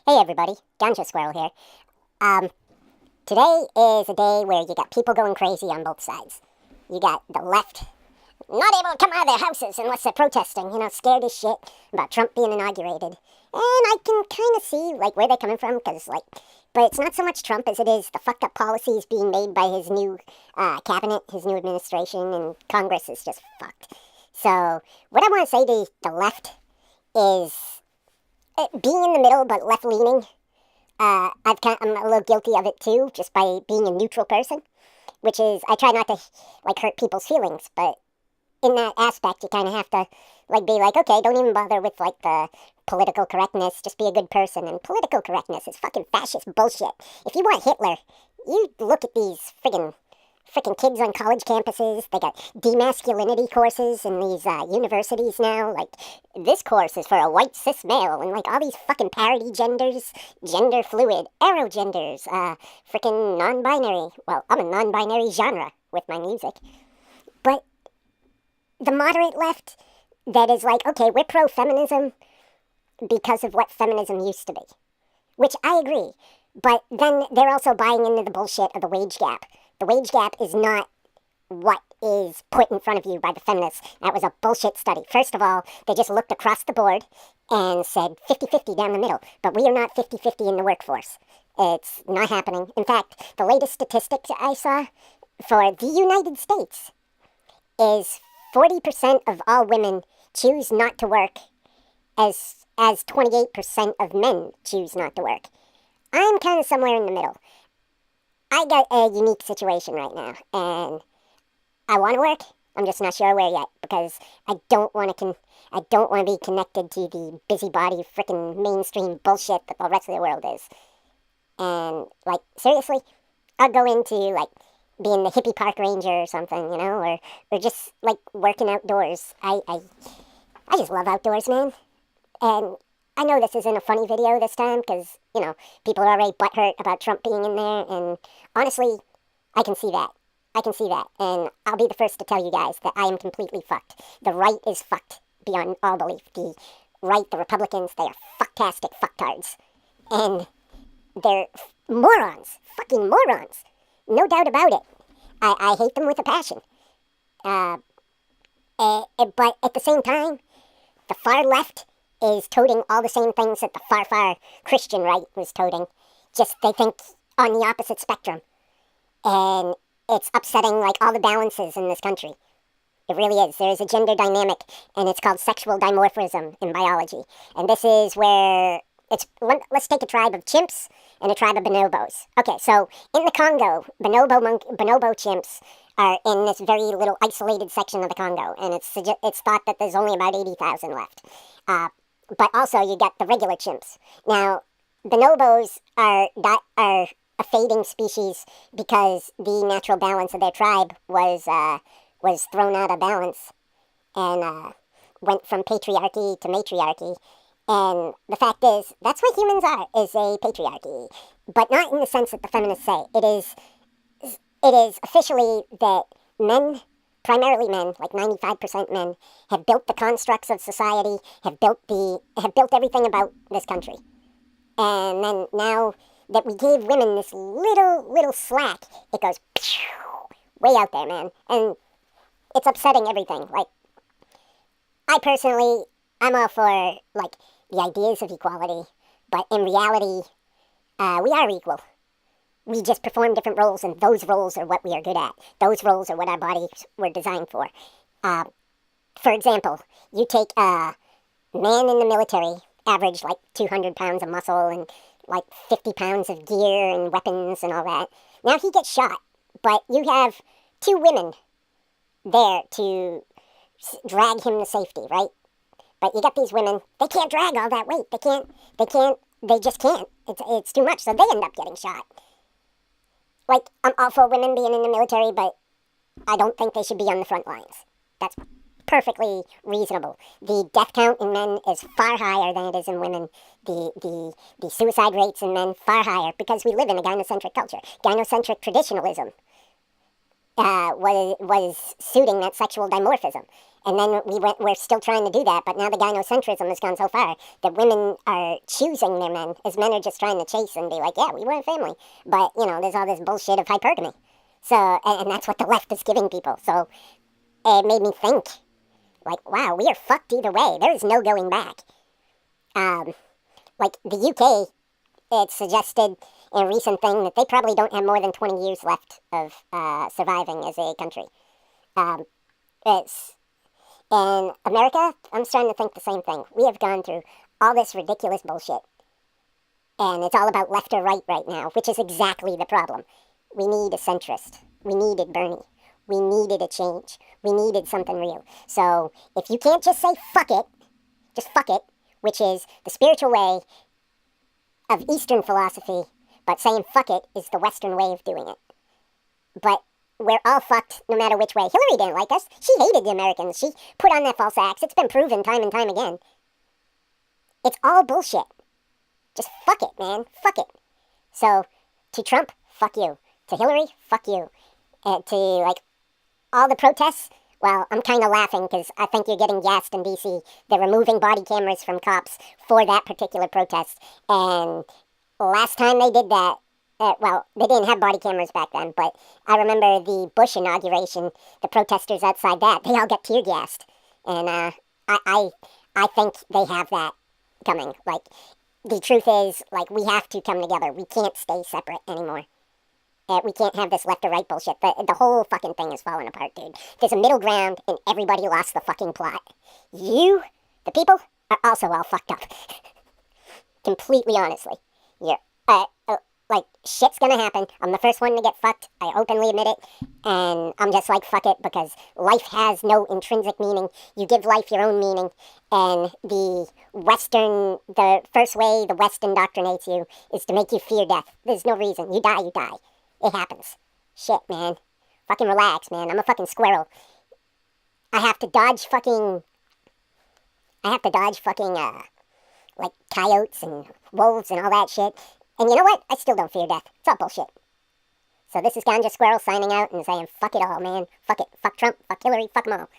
Hey everybody, Ganja Squirrel here. Um, Today is a day where you got people going crazy on both sides. You got the left not able to come out of their houses unless they're protesting, scared as shit about Trump being inaugurated. And I can kind of see, where they're coming from, but it's not so much Trump as it is the fucked up policies being made by his new cabinet, his new administration, and Congress is just fucked. So, what I want to say to the left is being in the middle but left-leaning. I'm a little guilty of it too, just by being a neutral person, which is, I try not to, hurt people's feelings, but in that aspect, you kind of have to, be okay, don't even bother with, the political correctness, just be a good person, and political correctness is fucking fascist bullshit. If you want Hitler, you look at these friggin' kids on college campuses. They got demasculinity courses in these universities now. This course is for a white cis male, and all these fucking parody genders, gender fluid, aerogenders, freaking non-binary. Well, I'm a non-binary genre with my music. But the moderate left that is okay, we're pro-feminism because of what feminism used to be. Which I agree. But then they're also buying into the bullshit of the wage gap. The wage gap is not what is put in front of you by the feminists. That was a bullshit study. First of all, they just looked across the board and said 50-50 down the middle. But we are not 50-50 in the workforce. It's not happening. In fact, the latest statistics I saw for the United States is 40% of all women choose not to work as 28% of men choose not to work. I'm kind of somewhere in the middle. I got a unique situation right now, and I want to work. I'm just not sure where yet, because I don't want to be connected to the busybody frickin' mainstream bullshit that the rest of the world is. And seriously, I'll go into being the hippie park ranger or something, or just working outdoors. I just love outdoors, man. And I know this isn't a funny video this time because, people are already butthurt about Trump being in there, and honestly, I can see that. And I'll be the first to tell you guys that I am completely fucked. The right is fucked beyond all belief. The right, the Republicans, they are fucktastic fucktards. And they're morons. Fucking morons. No doubt about it. I hate them with a passion. But at the same time, the far left is toting all the same things that the far Christian right was toting. Just they think on the opposite spectrum. And it's upsetting all the balances in this country. It really is. There is a gender dynamic, and it's called sexual dimorphism in biology. And this is where let's take a tribe of chimps and a tribe of bonobos. Okay, so in the Congo, bonobo chimps are in this very little isolated section of the Congo, and it's thought that there's only about 80,000 left. But also you got the regular chimps. Now, bonobos are a fading species because the natural balance of their tribe was thrown out of balance and went from patriarchy to matriarchy. And the fact is, that's what humans are, is a patriarchy. But not in the sense that the feminists say. It is officially that men, primarily men, 95% men, have built the constructs of society, have built everything about this country. And then now that we gave women this little slack, it goes way out there, man. And it's upsetting everything. I personally, I'm all for, the ideas of equality, but in reality, we are equal. We just perform different roles, and those roles are what we are good at. Those roles are what our bodies were designed for. For example, you take a man in the military, average 200 pounds of muscle and 50 pounds of gear and weapons and all that. Now he gets shot, but you have two women there to drag him to safety, right? But you got these women, they can't drag all that weight. They just can't. It's too much, so they end up getting shot. I'm all for women being in the military, but I don't think they should be on the front lines. That's perfectly reasonable. The death count in men is far higher than it is in women. The suicide rates in men far higher because we live in a gynocentric culture. Gynocentric traditionalism. was suiting that sexual dimorphism. And then we're still trying to do that, but now the gynocentrism has gone so far that women are choosing their men, as men are just trying to chase and be like, yeah, we want a family. But, there's all this bullshit of hypergamy. So, and that's what the left is giving people. So it made me think, like, wow, we are fucked either way. There is no going back. Like, the UK, it suggested in a recent thing that they probably don't have more than 20 years left of surviving as a country. In America, I'm starting to think the same thing. We have gone through all this ridiculous bullshit. And it's all about left or right now, which is exactly the problem. We need a centrist. We needed Bernie. We needed a change. We needed something real. So if you can't just say fuck it, just fuck it, which is the spiritual way of Eastern philosophy, but saying fuck it is the Western way of doing it. But we're all fucked no matter which way. Hillary didn't like us. She hated the Americans. She put on that false act. It's been proven time and time again. It's all bullshit. Just fuck it, man. Fuck it. So, to Trump, fuck you. To Hillary, fuck you. To, like, all the protests, well, I'm kind of laughing because I think you're getting gassed in D.C. They're removing body cameras from cops for that particular protest. And last time they did that, well, they didn't have body cameras back then, but I remember the Bush inauguration, the protesters outside that, they all got tear gassed. And I think they have that coming. Like, the truth is, like, we have to come together. We can't stay separate anymore. We can't have this left or right bullshit. The whole fucking thing is falling apart, dude. There's a middle ground, and everybody lost the fucking plot. You, the people, are also all fucked up. Completely honestly. You're, like, shit's gonna happen. I'm the first one to get fucked. I openly admit it. And I'm just like, fuck it, because life has no intrinsic meaning. You give life your own meaning. And the first way the West indoctrinates you is to make you fear death. There's no reason. You die, you die. It happens. Shit, man. Fucking relax, man. I'm a fucking squirrel. I have to dodge fucking, like, coyotes and wolves and all that shit. And you know what? I still don't fear death. It's all bullshit. So this is Ganja Squirrel signing out and saying, fuck it all, man. Fuck it. Fuck Trump. Fuck Hillary. Fuck them all.